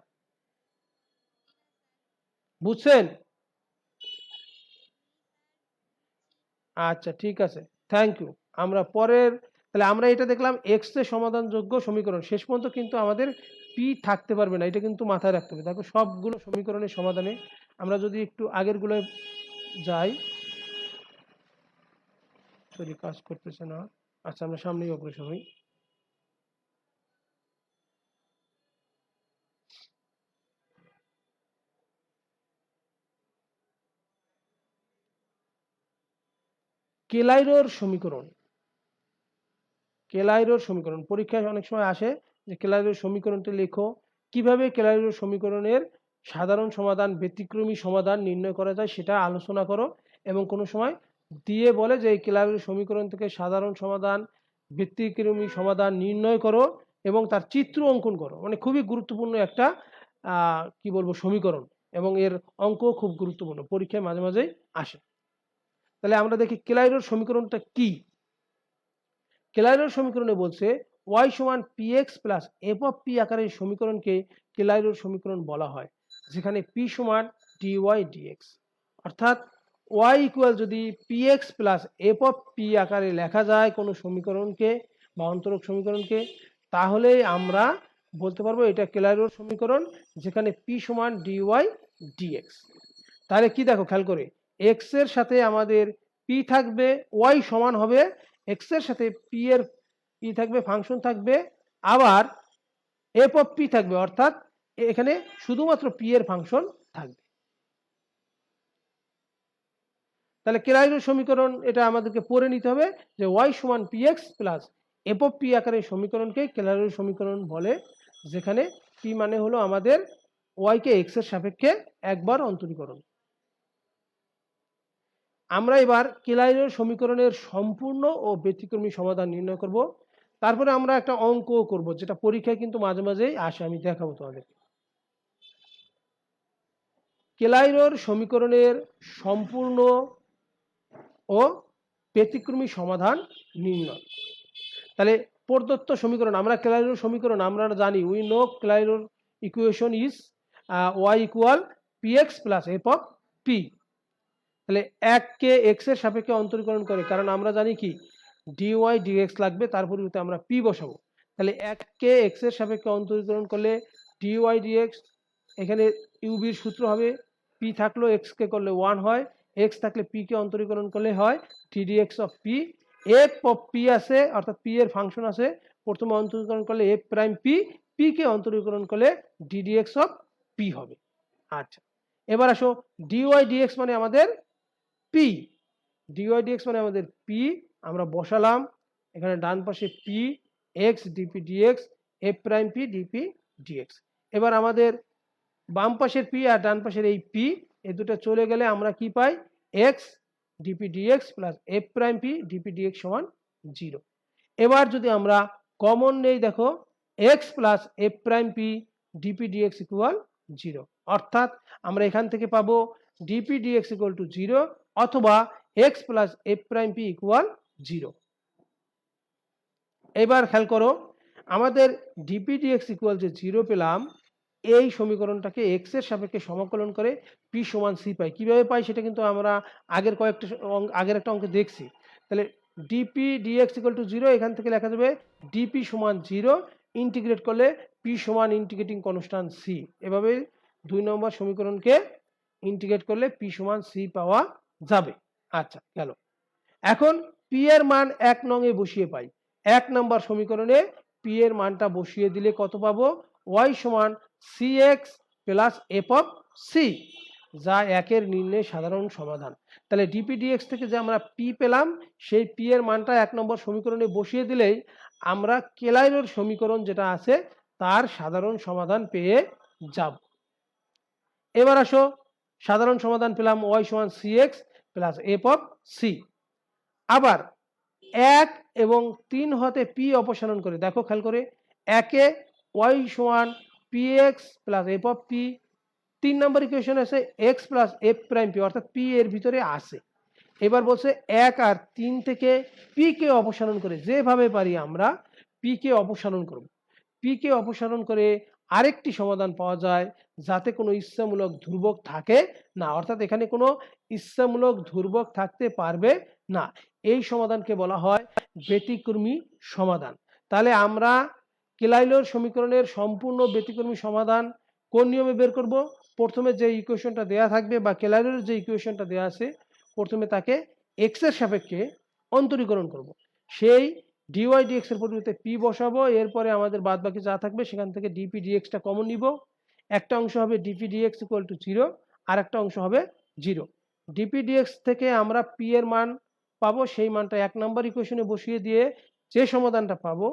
বুঝছেন? আচ্ছা ঠিক আছে, থ্যাংক ইউ। আমরা পরের, তাহলে আমরা এটা দেখলাম এক্স এর সমাধানযোগ্য সমীকরণ। শেষ পর্যন্ত কিন্তু আমাদের পি থাকতে পারবে না, এটা কিন্তু মাথায় রাখতে হবে। দেখো সবগুলো সমীকরণের সমাধানে আমরা যদি একটু আগের গুলো যাই, সরি কাজ করতেছে না। আচ্ছা আমরা সামনেই অগ্রসর হই। কেলাইরোর সমীকরণ। কেলাইরোর সমীকরণ পরীক্ষায় অনেক সময় আসে যে কেলাইরোর সমীকরণটি লেখো। কিভাবে কেলাইরোর সমীকরণের সাধারণ সমাধান ব্যতিক্রমী সমাধান নির্ণয় করা যায় সেটা আলোচনা করো। এবং কোনো সময় দিয়ে বলে যে এই কেলাইরোর সমীকরণ থেকে সাধারণ সমাধান ব্যতিক্রমী সমাধান নির্ণয় করো এবং তার চিত্র অঙ্কন করো। মানে খুবই গুরুত্বপূর্ণ একটা কি বলবো সমীকরণ, এবং এর অঙ্ক খুব গুরুত্বপূর্ণ, পরীক্ষায় মাঝে মাঝে আসে। তাহলে আমরা দেখি কেলাইরোর সমীকরণটা কি। কেলাইরোর সমীকরণে বলছে y সমান px plus f of p আকারের সমীকরণকে কেলাইরোর সমীকরণ বলা হয়, যেখানে p সমান dy dx। অর্থাৎ y ইকুয়াল যদি px plus f of p আকারে লেখা যায় কোনো সমীকরণকে বা অন্তরক সমীকরণকে, তাহলে আমরা বলতে পারবো এটা কেলাইরোর সমীকরণ, যেখানে p সমান dy dx। তাহলে কি দেখো খেয়াল করে, x এর সাথে আমাদের p থাকবে, y সমান হবে x এর সাথে p এর ই থাকবে, ফাংশন থাকবে, আবার f অফ p থাকবে, অর্থাৎ এখানে শুধুমাত্র p এর ফাংশন থাকবে। তাহলে কেলাইরোর সমীকরণ এটা আমাদেরকে পড়ে নিতে হবে যে y সমান px plus f of p আকারের সমীকরণকে কেলাইরোর সমীকরণ বলে, যেখানে p মানে হলো আমাদের y কে x এর সাপেক্ষে একবার অন্তরীকরণ। আমরা এবার কেলাইরোর সমীকরণের সম্পূর্ণ ও ব্যতিক্রমী সমাধান নির্ণয় করব। তারপরে আমরা একটা অঙ্ক করব, যেটা পরীক্ষায় কিন্তু মাঝে মাঝেই আসে, আমি দেখাবো তোমাদের। কেলাইরোর সমীকরণের সম্পূর্ণ ও ব্যতিক্রমী সমাধান নির্ণয়। তাহলে প্রদত্ত সমীকরণ, আমরা কেলাইরোর সমীকরণ আমরা জানি, উই নো কেলাইরোর equation is y equal px plus f of p। তাহলে 1 কে x এর সাপেক্ষে অন্তরীকরণ করে, কারণ আমরা জানি কি dy dx লাগবে, তার পরিবর্তে আমরা p বসাবো। তাহলে 1 কে x এর সাপেক্ষে অন্তরীকরণ করলে dy dx, এখানে uv এর সূত্র হবে p থাকলো x কে করলে 1 হয়, x থাকলে p কে অন্তরীকরণ করলে হয় ddx of p। f of p আছে, অর্থাৎ p এর ফাংশন আছে, প্রথমে অন্তরীকরণ করলে f প্রাইম p, p কে অন্তরীকরণ করলে ddx অফ পি হবে। আচ্ছা, এবার আসো ডিওয়াই ডিএক্স মানে আমাদের পি, ডিওয়াই ডিএক্স মানে আমাদের পি, আমরা বসালাম এখানে ডান পাশে p x dp dx f prime p dp dx. এবার আমাদের বাম পাশের পি আর ডান পাশের এই পি এই দুটো চলে গেলে আমরা কি পাই, x dp dx plus f prime p dp dx সমান 0। এবার যদি আমরা কমন নেই, দেখো x plus f prime p dp dx equal 0, অর্থাৎ আমরা এখান থেকে পাবো ডিপি ডিএক্স ইকুয়াল টু 0 অথবা x plus f prime P equal 0। এবার খেয়াল করো আমাদের ডিপি ডিএক্স ইকুয়াল যে 0 পেলাম, এই সমীকরণটাকে এক্স এর সাপেক্ষে সমাকলন করে পি সমান সি পাই। কিভাবে পাই সেটা কিন্তু আমরা আগের একটা অঙ্কে দেখছি। তাহলে ডিপি ডিএক্স ইকুয়াল টু 0, এখান থেকে লেখা যাবে ডিপি সমান 0 ইন্টিগ্রেট করলে পি সমান ইন্টিগ্রেটিং কনস্ট্যান্ট সি। এভাবে 2 নম্বর সমীকরণকে ইন্টিগ্রেট করলে পি সমান সি পাওয়া যাবে। আচ্ছা গেল। এখন পি এর মান 1 নং এ বসিয়ে পাই। 1 নম্বর সমীকরণে পি এর মানটা বসিয়ে দিলে কত পাবো, y সমান cx plus f of c, যা 1 এর নির্ণয় সাধারণ সমাধান। তাহলে ডিপি ডিএক্স থেকে যে আমরা পি পেলাম, সেই পি এর মানটা 1 নম্বর সমীকরণে বসিয়ে দিলেই আমরা কেলাইলের সমীকরণ যেটা আছে তার সাধারণ সমাধান পেয়ে যাব। এবার আসো সাধারণ সমাধান পেলাম y সমান cx plus f of c. আবার 1 এবং 3 হতে পি অপসারণ করে, দেখো খেয়াল করে, 1 এ y সমান px plus f of P, 3 number equation আছে x plus f prime P, অর্থাৎ পি এর ভিতরে আছে। এবার বলছে 1 আর 3 থেকে পি কে অপসারণ করে, যেভাবে পারি আমরা পি কে অপসারণ করব। পি কে অপসারণ করে আরেকটি সমাধান পাওয়া যায় যাতে কোনো ইচ্ছামূলক ধ্রুবক থাকে না, অর্থাৎ এখানে কোনো ইচ্ছামূলক ধ্রুবক থাকতে পারবে না। এই সমাধানকে বলা হয় ব্যতিক্রমী সমাধান। তাহলে আমরা কেলাইলের সমীকরণের সম্পূর্ণ ব্যতিক্রমী সমাধান কোন নিয়মে বের করব, প্রথমে যে ইকুয়েশনটা দেয়া থাকবে বা কেলাইলের যে ইকুয়েশনটা দেয়া আছে প্রথমে তাকে এক্স এর সাপেক্ষে অন্তরীকরণ করব, সেই ডিওয়াই ডিএক্স এর পরিবর্তে পি বসাবো, এরপরে আমাদের বাদ বাকি যা থাকবে সেখান থেকে ডিপি ডিএক্সটা কমন নিব। একটা অংশ হবে ডিপি ডিএক্স ইকুয়াল টু 0 আর একটা অংশ হবে 0। ডিপি ডিএক্স থেকে আমরা পি এর মান পাবো, সেই মানটা 1 নম্বর ইকুয়েশনে বসিয়ে দিয়ে যে সমাধানটা পাবো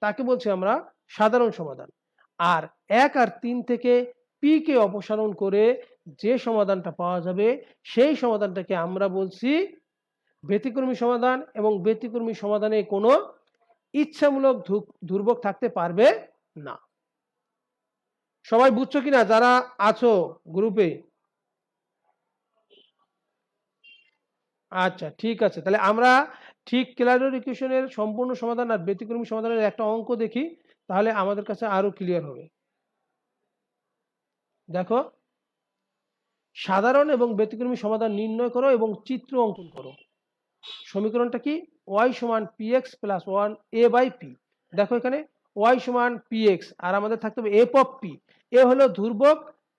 তাকে বলছি আমরা সাধারণ সমাধান। আর 1 আর 3 থেকে পি কে অপসারণ করে যে সমাধানটা পাওয়া যাবে সেই সমাধানটাকে আমরা বলছি ব্যতিক্রমী সমাধান, এবং ব্যতিক্রমী সমাধানে কোনো ইচ্ছামূলক ধ্রুবক থাকতে পারবে না। সবাই বুঝছো কিনা যারা আছো গ্রুপে? আচ্ছা ঠিক আছে, তাহলে আমরা ঠিক কেলাইলের ইকুয়েশনের সম্পূর্ণ সমাধান আর ব্যতিক্রমী সমাধানের একটা অঙ্ক দেখি, তাহলে আমাদের কাছে আরো ক্লিয়ার হবে। দেখো, সাধারণ এবং ব্যতিক্রমী সমাধান নির্ণয় করো এবং চিত্র অঙ্কন করো। সমীকরণটা কি, y সমান px plus 1 a by p. দেখো এখানে y সমান px আর আমাদের থাকতে হবে এফ অফ পি, এ হলো ধ্রুবক,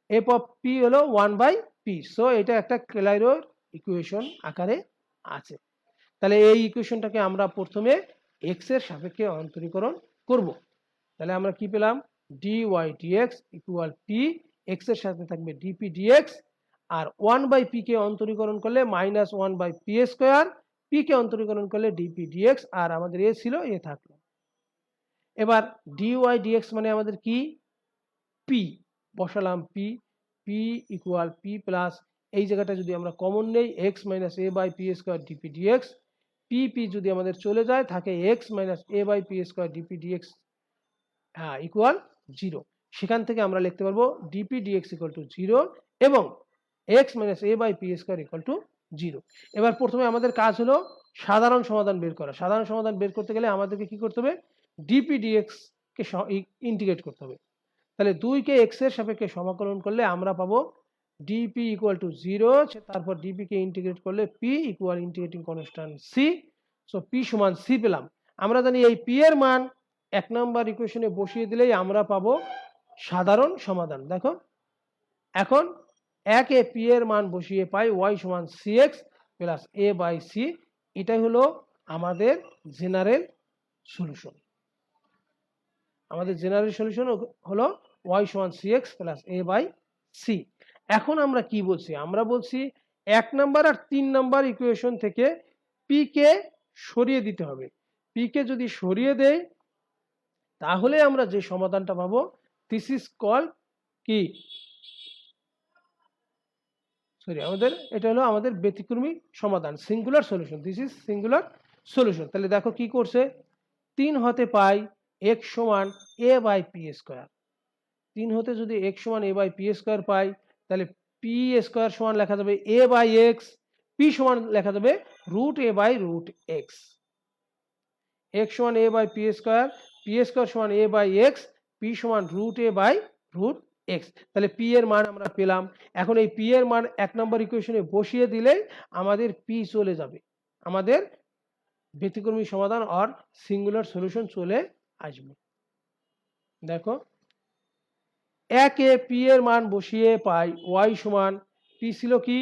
এফ অফ পি হলো 1 বাই পি। সো এটা একটা কেলাইলের ইকুয়েশন আকারে আছে। তাহলে এই ইকুয়েশনটাকে আমরা প্রথমে এক্স এর সাপেক্ষে অন্তরীকরণ করব। তাহলে আমরা কি পেলাম, dy dx equal p, x এর সাথে থাকবে ডিপি ডিএক্স, আর 1 বাই পি কে অন্তরীকরণ করলে minus 1 by p square, p কে অন্তরীকরণ করলে ডিপি ডিএক্স, আর আমাদের এ ছিল এ থাকলো। এবার dy dx মানে আমাদের কি, পি বসালাম, p p equal p plus, এই জায়গাটা যদি আমরা কমন নেই x minus a by p square dp dx, p p যদি আমাদের চলে যায় থাকে x minus a by p square dp dx equal 0। সেখান থেকে আমরা লিখতে পারবো ডিপি ডিএক্স ইকুয়াল টু 0 এবং x minus a by p square equal to 0। এবার প্রথমে আমাদের কাজ হলো সাধারণ সমাধান বের করা। সাধারণ সমাধান বের করতে গেলে আমাদেরকে কি করতে হবে, ডিপি ডিএক্স কে ইন্টিগ্রেট করতে হবে। তাহলে 2 কে এক্স এর সাপেক্ষে সমাকলন করলে আমরা পাবো ডিপি ইকুয়াল টু 0, তারপর ডিপি কে ইন্টিগ্রেট করলে p equal integrating constant c. So p সমান সি পেলাম। আমরা জানি এই পি এর মান 1 নম্বর ইকুয়েশনে বসিয়ে দিলেই আমরা পাবো সাধারণ সমাধান। দেখো এখন 1 এ পি এর মান বসিয়ে পাই y সমান cx প্লাস a বাই সি, এটাই হলো আমাদের জেনারেল সলিউশন। আমাদের জেনারেল সলিউশন হলো ওয়াই সমান c x plus a by c. এখন আমরা কি বলছি, আমরা বলছি 1 নাম্বার আর 3 নাম্বার ইকুয়েশন থেকে পি কে সরিয়ে দিতে হবে। পি কে যদি সরিয়ে দেই তাহলে আমরা যে সমাধানটা পাবো, দিস ইজ কল্ড কি, সরি আমাদের এটা হলো আমাদের ব্যতিক্রমী সমাধান, singular solution, this is singular solution. তাহলে দেখো কি করছে, 3 হতে পাই x সমান a বাই পি স্কোয়ার। 3 হতে যদি x সমান a বাই পি স্কোয়ার পাই, তাহলে পি স্কোয়ার সমান লেখা যাবে a বাই এক্স, পি সমান লেখা যাবে root a by root x. x সমান a by p square, p square সমান a বাই এক্স, পি সমান root a by root x. তাহলে পি এর মান আমরা পেলাম। এখন এই পি এর মান 1 নম্বর ইকুয়েশনে বসিয়ে দিলেই আমাদের পি চলে যাবে, আমাদের ব্যতিক্রমী সমাধান আর সিঙ্গুলার সলিউশন চলে আসবে। দেখো 1 এ পি এর মান বসিয়ে পাই y সমান, পি ছিল কি,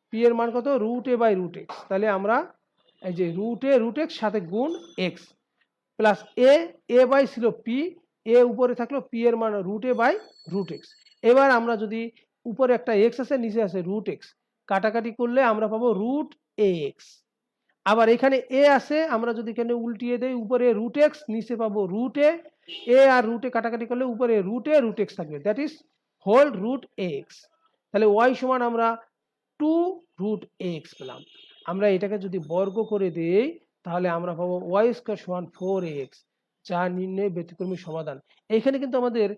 পি এর মান কত, root a by root x. তাহলে আমরা এই যে রুট a রুট এক্স সাথে গুণ এক্স প্লাস এ বাই ছিল পি, এ উপরে থাকলো, পি এর মান root a by root x. এবার আমরা যদি উপরে একটা এক্স আছে নিচে আছে রুট এক্স, কাটাকাটি করলে আমরা পাবো রুট এ এক্স। আবার এখানে এ আছে, আমরা যদি এখানে উল্টিয়ে দেই, উপরে রুট এক্স নিচে পাবো রুট এ আর রুট এ কাটাকাটি করলে উপরে রুট এ রুট এক্স থাকবে, that is whole root x. তাহলে ওয়াই সমান আমরা 2 রুট এক্স পেলাম। আমরা এটাকে যদি বর্গ করে দেই তাহলে আমরা পাবো ওয়াই স্কোয়ার সমান 4x, যা নির্ণয় ব্যতিক্রমী সমাধান। এখানে কিন্তু আমাদের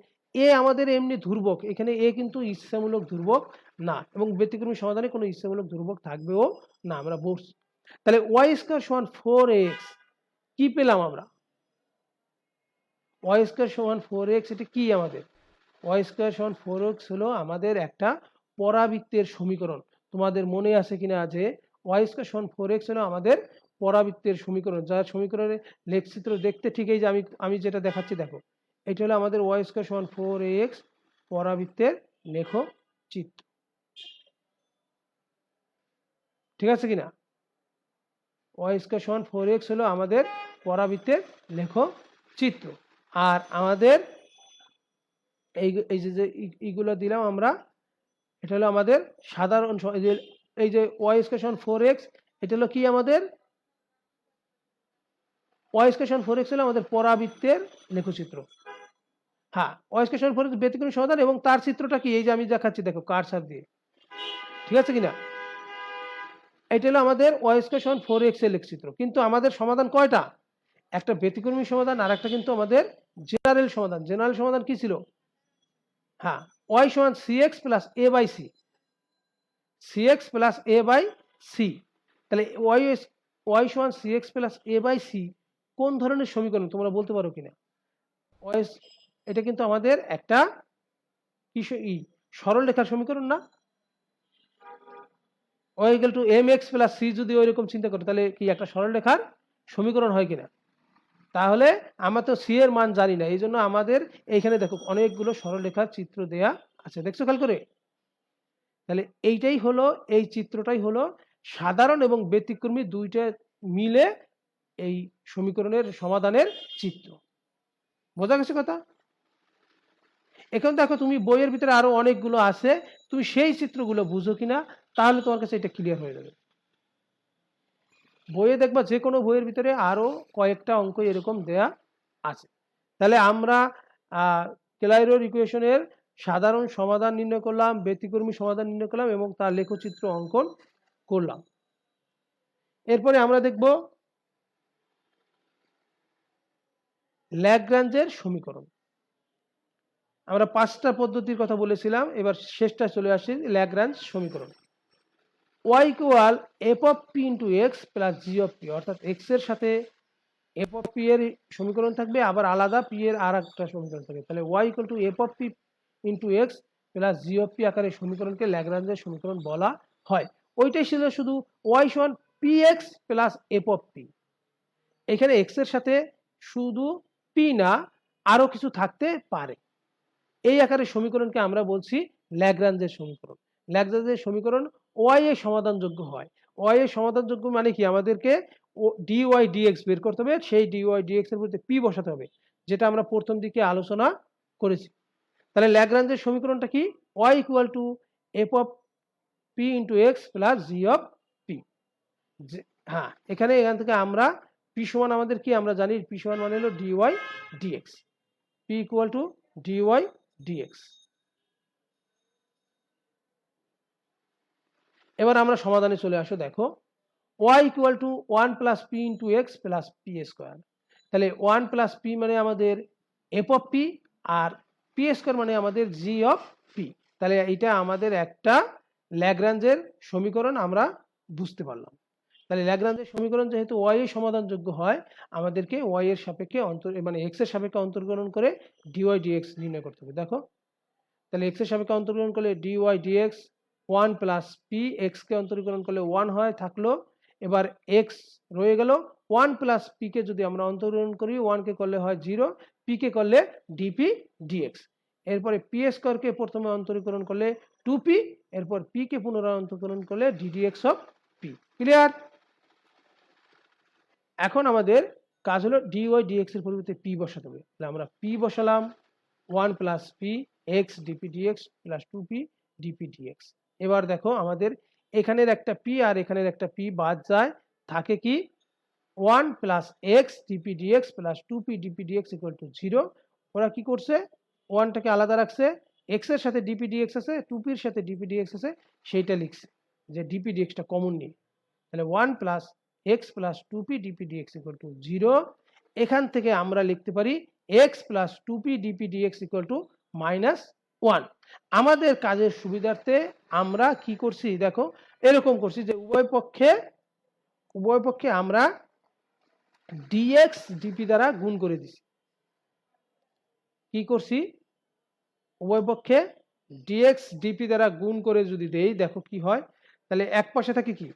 আমাদের এমনি ধ্রুবক, এখানে কিন্তু ইচ্ছামূলক ধ্রুবক না, এবং ব্যতিক্রমী সমাধানে কোনো ইচ্ছামূলক ধ্রুবক থাকবেও না, আমরা বলছি। তাহলে ওয়াই স্কোয়ার সমান 4x কি পেলাম আমরা, ওয়াই স্কোয়ার সমান 4x, এটা কি আমাদের ওয়াই স্কোয়ার সমান 4x হলো আমাদের একটা পরাবৃত্তের সমীকরণ। তোমাদের মনে আছে কিনা যে ওয়াই স্কোয়ার সমান 4x হলো আমাদের পরাবৃত্তের সমীকরণ, যার সমীকরণের লেখচিত্র দেখতে ঠিক এই যে আমি যেটা দেখাচ্ছি, দেখো এটা হলো আমাদের ওয়াই স্কোয়ার সমান 4x পরাবৃত্তের লেখ চিত্র, ঠিক আছে কিনা। ওয়াই স্কোয়ার সমান 4x হলো আমাদের পরাবৃত্তের লেখ চিত্র। আর আমাদের এই যে এইগুলো দিলাম আমরা, এটা হলো আমাদের সাধারণ, এই যে ওয়াই স্কোয়ার সমান 4x, এটা হলো কি আমাদের ওয়াই স্কোয়ার সমান 4x হলো আমাদের পরাবৃত্তের লেখচিত্র। হ্যাঁ, ওয়াই স্কোয়ার সমান 4x ব্যতিক্রমী সমাধান, এবং তার চিত্রটা কি এই যে আমি দেখাচ্ছি, দেখো কারসার দিয়ে, ঠিক আছে কিনা। এটা হলো আমাদের ওয়াই স্কোয়ার সমান 4x এর লেখচিত্র। কিন্তু আমাদের সমাধান কয়টা, একটা ব্যতিক্রমী সমাধান আর একটা কিন্তু আমাদের জেনারেল সমাধান। জেনারেল সমাধান কি ছিল, হ্যাঁ, ওয়াই সমান cx plus a by c, cx plus a by c। তাহলে ওয়াই সমান cx plus a by c কোন ধরনের সমীকরণ তোমরা বলতে পারো কিনা। এটা কিন্তু আমাদের একটা কি, সরল রেখার সমীকরণ না, y equal two mx plus c যদি ওইরকম চিন্তা করো তাহলে কি একটা সরল রেখার সমীকরণ হয় কিনা। তাহলে আমরা তো সি এর মান জানি না, এই জন্য আমাদের এইখানে দেখো অনেকগুলো সরলরেখার চিত্র দেয়া আছে, দেখছো খেয়াল করে। তাহলে এইটাই হলো, এই চিত্রটাই হলো সাধারণ এবং ব্যতিক্রমী দুইটা মিলে এই সমীকরণের সমাধানের চিত্র। বোঝা গেছে কথা। এখন দেখো তুমি বইয়ের ভিতরে আরো অনেকগুলো আছে, তুমি সেই চিত্রগুলো বুঝো কিনা, তাহলে তোমার কাছে এটা ক্লিয়ার হয়ে যাবে। বইয়ে দেখবা যে কোনো বইয়ের ভিতরে আরো কয়েকটা অঙ্ক এরকম দেয়া আছে। তাহলে আমরা কেলাইরোর ইকুয়েশনের সাধারণ সমাধান নির্ণয় করলাম, ব্যতিক্রমী সমাধান নির্ণয় করলাম এবং তার লেখচিত্র অঙ্কন করলাম। এরপরে আমরা দেখব ল্যাগ্রাঞ্জের সমীকরণ। আমরা 5টা পদ্ধতির কথা বলেছিলাম, এবার শেষটা চলে আসি, ল্যাগ্রাঞ্জ সমীকরণ। y equal F of P into x plus G of P, অর্থাৎ এক্স এর সাথে এফ অফ পি এর সমীকরণ থাকবে, আবার আলাদা পি এর আর একটা সমীকরণ থাকবে। তাহলে y equal two F of P into x plus G of P আকারের সমীকরণকে ল্যাগ্রাঞ্জের সমীকরণ বলা হয়। ওইটাই ছিল শুধু y সমান p x plus f of P. এখানে এক্স এর সাথে শুধু পি না আরো কিছু থাকতে পারে, এই আকারের সমীকরণকে আমরা বলছি ল্যাগ্রাঞ্জের সমীকরণ। ল্যাগ্রাঞ্জের সমীকরণ ওয়াই এর সমাধানযোগ্য হয়। ওয়াই এর সমাধানযোগ্য মানে কি, আমাদেরকে ডিওয়াই ডিএক্স বের করতে হবে, সেই ডিওয়াই ডিএক্স এর মধ্যে পি বসাতে হবে, যেটা আমরা প্রথম দিকে আলোচনা করেছি। তাহলে ল্যাগ্রাঞ্জের সমীকরণটা কি? y equal two F of P into x plus G of P. হ্যাঁ, এখান থেকে আমরা পি সমান আমাদের কি আমরা জানি পি সমান মানে হলো dy dx, p equal to dy dx. এবার আমরা সমাধানে চলে আসো। দেখো y equal to 1 plus p into x plus p square. তাহলে 1 প্লাস পি মানে আমাদের এফ অফ পি, আর পি স্কোয়ার মানে আমাদের জি অফ পি। তাহলে এটা আমাদের একটা ল্যাগ্রাঞ্জের সমীকরণ আমরা বুঝতে পারলাম। তাহলে ল্যাগ্রাঞ্জের সমীকরণ যেহেতু y এর সমাধানযোগ্য হয়, আমাদেরকে y এর সাপেক্ষে মানে x এর সাপেক্ষে অন্তর্কলন করে dy dx নির্ণয় করতে হবে। দেখো তাহলে x এর সাপেক্ষে অন্তর্কলন করলে dy dx 1 plus p, x কে অন্তর্কলন করলে 1 হয় থাকলো। এবার x রয়ে গেল, 1 প্লাস পি কে যদি আমরা অন্তর্কলন করি 1 কে করলে হয় 0, পি কে করলে ডিপি ডিএক্স। এরপরে পি স্কয়ার কে প্রথমে অন্তরীকরণ করলে 2p, এরপর পি কে পুনরায় অন্তরীকরণ করলে ddx অফ পি। ক্লিয়ার? এখন আমাদের কাজ হলো dy dx এর পরিবর্তে p বসাতে হবে। তাহলে আমরা p বসালাম, 1 plus p x dp dx plus 2p DP dx. এবার দেখো আমাদের এখানের একটা p আর এখানের একটা p বাদ যায়, থাকে কি 1 plus x dp dx plus 2p DP dx equal to 0। ওরা কি করছে, 1টাকে আলাদা রাখছে, এক্স এর সাথে ডিপি ডিএক্স আছে, 2p এর সাথে ডিপি ডিএক্স আছে, সেইটা লিখছে যে ডিপি ডিএক্সটা কমন নিয়ে। তাহলে 1 plus x plus 2p DP dx equal to 0। এখান থেকে আমরা লিখতে পারি x plus 2p DP dx equal to -1। আমাদের কাজের সুবিধার্থে আমরা কি করছি দেখো, এরকম করছি যে উভয় পক্ষে আমরা ডিএক্স ডিপি দ্বারা গুণ করে দিছি। কি করছি, উভয় পক্ষে ডিএক্স ডিপি দ্বারা গুণ করে যদি দেই, দেখো কি হয়। তাহলে এক পাশে থাকে কি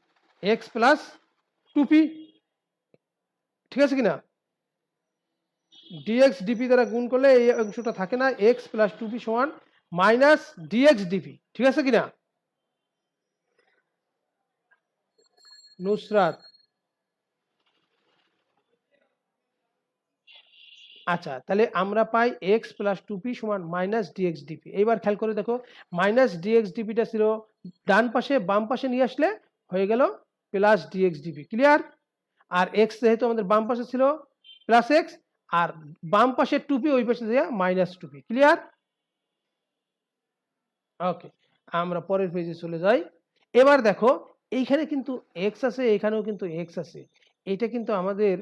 এক্স প্লাস 2p, ঠিক আছে কিনা? ডিএক্স ডিপি দ্বারা গুণ করলে এই অংশটা থাকে না, এক্স প্লাস 2p সমান মাইনাস ডিএক্স ডিপি, ঠিক আছে কিনা? নুসরাত, আচ্ছা তাহলে আমরা পাই এক্স প্লাস 2p সমান মাইনাস ডিএক্স ডিপি। এইবার খেয়াল করে দেখো মাইনাস ডিএক্স ডিপিটা ছিল ডান পাশে, বাম পাশে নিয়ে আসলে হয়ে গেল প্লাস ডিএক্স ডিপি। ক্লিয়ার? আর এক্স যেহেতু আমাদের বাম পাশে ছিল প্লাস এক্স, আর বাম পাশে 2p ওই পাশে দেওয়া মাইনাস 2p। ক্লিয়ার? ওকে, আমরা পরের পেজে চলে যাই। এবার দেখো এইখানে কিন্তু এক্স আছে, এখানেও কিন্তু এক্স আছে। এটা কিন্তু আমাদের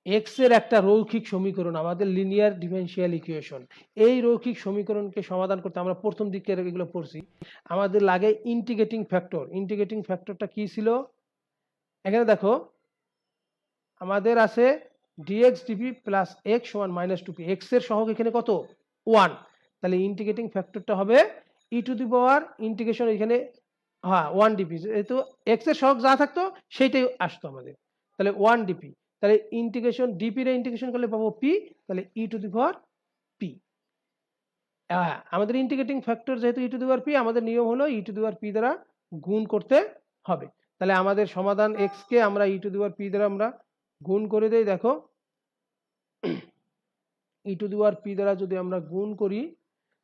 এক্স এর একটা রৈখিক সমীকরণ, আমাদের লিনিয়ার ডিফারেনশিয়াল ইকুয়েশন। এই রৈখিক সমীকরণকে সমাধান করতে আমরা প্রথম দিকে এগুলো পড়ছি, আমাদের লাগে ইন্টিগ্রেটিং ফ্যাক্টর। ইন্টিগ্রেটিং ফ্যাক্টরটা কি ছিল, এখানে দেখো আমাদের আছে ডিএক্স ডিপি প্লাস এক্স সমান মাইনাস 2p, এক্স এর সহগ এখানে কত 1। তাহলে ইন্টিগ্রেটিং ফ্যাক্টরটা হবে ই টু দি পাওয়ার ইন্টিগ্রেশন, এখানে হ্যাঁ 1 ডিপি, যেহেতু এক্স এর সহগ যা থাকতো সেইটাই আসতো আমাদের। তাহলে 1 ডিপি, তাহলে ইন্টিগ্রেশন ডিপি রে ইন্টিগ্রেশন করলে পাবো পি, তাহলে ই টু দি পাওয়ার পি। আমাদের ইন্টিগ্রেটিং ফ্যাক্টর যেহেতু ই টু দি পাওয়ার পি, আমাদের নিয়ম হলো ই টু দি পাওয়ার পি দ্বারা গুণ করতে হবে। তাহলে আমাদের সমাধান এক্স কে আমরা ই টু দি পাওয়ার পি দ্বারা আমরা গুণ করে দেই। দেখো ই টু দি পাওয়ার পি দ্বারা যদি আমরা গুণ করি,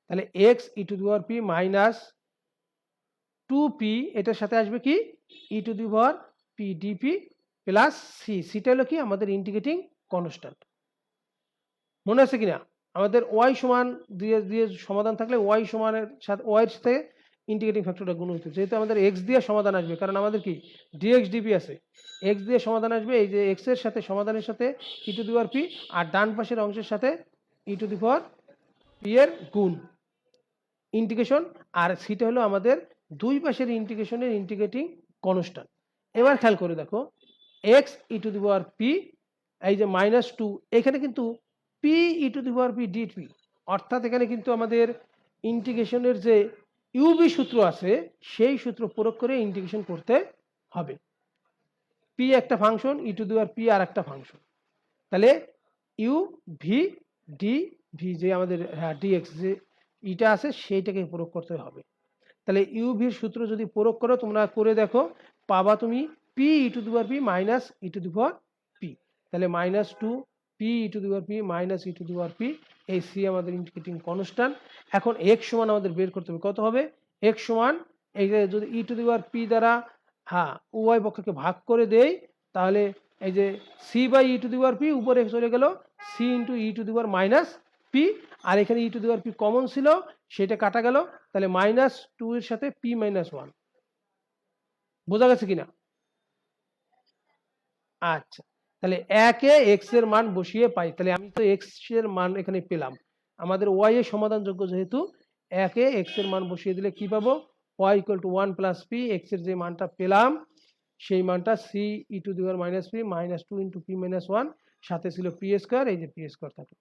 তাহলে x e to the power p minus 2p, এটার সাথে আসবে কি e to the power p dp plus C. সিটা হলো কি আমাদের ইন্টিগ্রেটিং কনস্ট্যান্ট। মনে আছে কিনা? আমাদের ওয়াই সমান দিয়ে দিয়ে সমাধান থাকলে ওয়াই সমানের সাথে ওয়াই এর সাথে ইন্টিগ্রেটিং ফ্যাক্টরটা গুণ হতো, যেহেতু আমাদের এক্স দিয়ে সমাধান আসবে, কারণ আমাদের কি ডিএক্স ডিপি আছে, এক্স দিয়ে সমাধান আসবে, এই যে এক্স এর সাথে সমাধানের সাথে ই টু দি পাওয়ার পি, আর ডান পাশের অংশের সাথে ই টু দি পাওয়ার পি এর গুণ ইন্টিগ্রেশন, আর সিটা হলো আমাদের দুই পাশের ইন্টিগ্রেশনের ইন্টিগ্রেটিং কনস্ট্যান্ট। এবার খেয়াল করে দেখো x e to the power P, এই যে -2, এখানে কিন্তু P E to the power p DP, অর্থাৎ এখানে কিন্তু আমাদের ইন্টিগ্রেশনের যে ইউবি সূত্র আছে সেই সূত্র প্রয়োগ করে ইন্টিগ্রেশন করতে হবে। পি একটা function, e to the power p আর একটা ফাংশন, তাহলে ইউ ভি ডি ভি যে আমাদের ডিএক্স যে ইটা আছে সেইটাকে প্রয়োগ করতে হবে। তাহলে ইউভির সূত্র যদি প্রয়োগ করো, তোমরা করে দেখো, পাবা তুমি P E to the power p minus E to the power P. তাহলে -2 P E to the power p minus E to the power P, এই সি আমাদের ইন্ডিকেটিং কনস্ট্যান্ট। এখন এক্স সমান আমাদের বের করতে হবে, কত হবে এক্স সমান, এই যে যদি ই টু দি পাওয়ার পি দ্বারা হ্যাঁ উভয় পক্ষকে ভাগ করে দেই, তাহলে এই যে C by e to the power p উপরে চলে গেল C into e to the power minus p, আর এখানে e to the power p common ছিল, সেটা কাটা গেল, তাহলে মাইনাস টু এর সাথে পি মাইনাস ওয়ান। বোঝা গেছে কিনা? আচ্ছা, তাহলে একে এক্স এর মান বসিয়ে পাই, তাহলে আমি তো এক্স এর মান এখানে পেলাম, আমাদের ওয়াই এর সমাধানযোগ্য যেহেতু একে এক্স এর মান বসিয়ে দিলে কি পাবো, y equal to one plus p, x এর যে মানটা পেলাম সেই মানটা c e to the power minus p minus two into p minus one, সাথে ছিল পি স্কোয়ার, এই যে পি স্কোয়ার থাকে।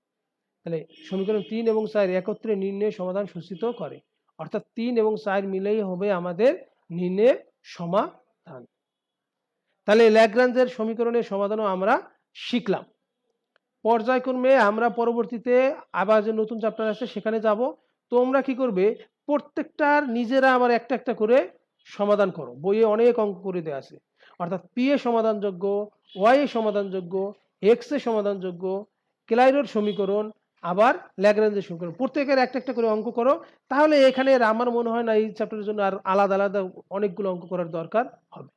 তাহলে সমীকরণ 3 এবং 4 একত্রে নির্ণয় সমাধান সূচিত করে, অর্থাৎ 3 এবং 4 মিলেই হবে আমাদের নির্ণয়ের সমাধান। তাহলে ল্যাগ্রাঞ্জের সমীকরণের সমাধানও আমরা শিখলাম। পর্যায়ক্রমে আমরা পরবর্তীতে আবার যে নতুন চ্যাপ্টার আছে সেখানে যাব। তোমরা কি করবে, প্রত্যেকটার নিজেরা আবার একটা একটা করে সমাধান করো, বইয়ে অনেক অঙ্ক করে দেওয়া আছে, অর্থাৎ পি এ সমাধানযোগ্য, ওয়াই এ সমাধানযোগ্য, এক্স এ সমাধানযোগ্য, ক্লাইরোর সমীকরণ, আবার ল্যাগ্রাঞ্জের সমীকরণ, প্রত্যেকের একটা একটা করে অঙ্ক করো। তাহলে এখানে আমার মনে হয় না এই চ্যাপ্টারের জন্য আর আলাদা আলাদা অনেকগুলো অঙ্ক করার দরকার হবে।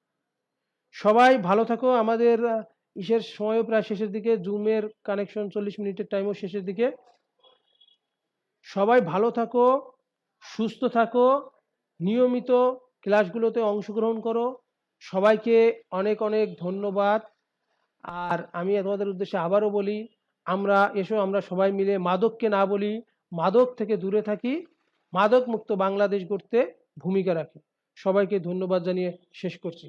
সবাই ভালো থাকো। আমাদের ইসের সময়ও প্রায় শেষের দিকে, জুমের কানেকশন 40 মিনিটের টাইমও শেষের দিকে। সবাই ভালো থাকো, সুস্থ থাকো, নিয়মিত ক্লাসগুলোতে অংশগ্রহণ করো। সবাইকে অনেক অনেক ধন্যবাদ। আর আমি তোমাদের উদ্দেশ্যে আবারও বলি, আমরা সবাই মিলে মাদককে না বলি, মাদক থেকে দূরে থাকি, মাদক মুক্ত বাংলাদেশ গড়তে ভূমিকা রাখি। সবাইকে ধন্যবাদ জানিয়ে শেষ করছি।